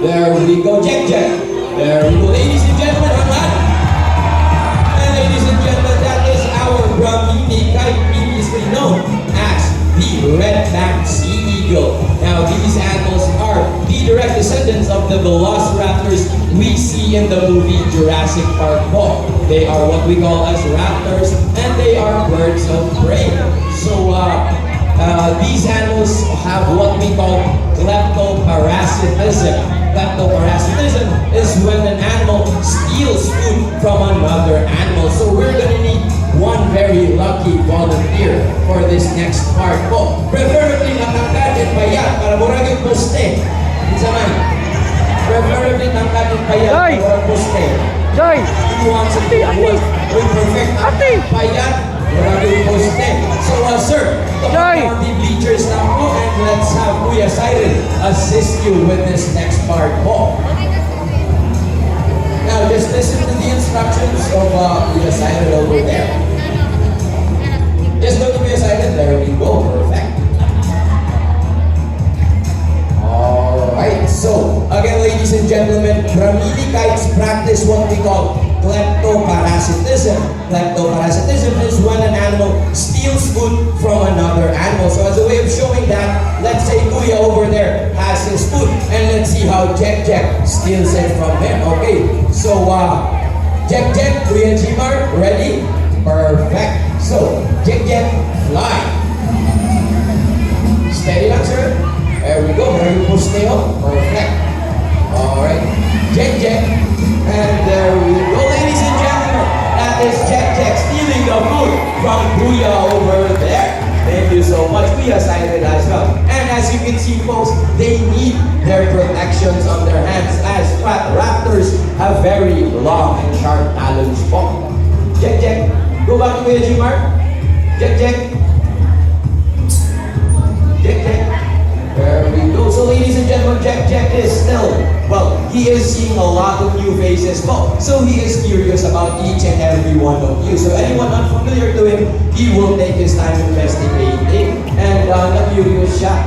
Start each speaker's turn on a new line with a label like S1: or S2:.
S1: There we go, Jack Jack. There we go, ladies and gentlemen, and ladies and gentlemen, that is our Brahmini kite, previously known as the red-backed sea eagle. Now, these animals are the direct descendants of the velociraptors we see in the movie Jurassic Park po. They are what we call as raptors, and they are birds of prey. So, these animals have what we call kleptoparasitism. Kleptoparasitism is when an animal steals food from another animal. So we're gonna need one very lucky volunteer for this next part po. Preferably nakangkad at payat para murag yung poste. Isa man. Preferably nakangkad at payat para murag poste.
S2: Joy!
S1: Who wants it? With perfect payat, murag yung poste. So sir,
S2: Joy!
S1: the bleachers now po, and let's have Kuya Siren assist you with this next part po. Now just listen to the instructions of Kuya Siren over there. Just go to Kuya Siren, there we go, perfect. Alright, so again ladies and gentlemen, Brahmini kites practice what we call kleptoparasitism. Kleptoparasitism is when an animal steals food from another animal. So as a way of showing that, let's say Kuya over there has his food, and let's see how Jack Jack steals it from him. Okay, so Jack Jack, Kuya Jimar, ready? Perfect. So Jack Jack, fly. Steady lang, sir. There we go. Very poste up. Perfect. Alright. Jack Jack. And there we go, ladies and gentlemen. That is Jack Jack stealing the food from Kuya over there. Thank you so much. Kuya cited as well. And as you can see, folks, they need their protections on their hands as raptors have very long and sharp talons. Jack Jack. Go back to Kuya Jimar. Jack Jack. Jack Jack. There we go. So ladies and gentlemen, Jack Jack is still, well, he is seeing a lot of new faces. So he is curious about each and every one of you. So anyone unfamiliar to him, he will take his time investigating. And na-curious siya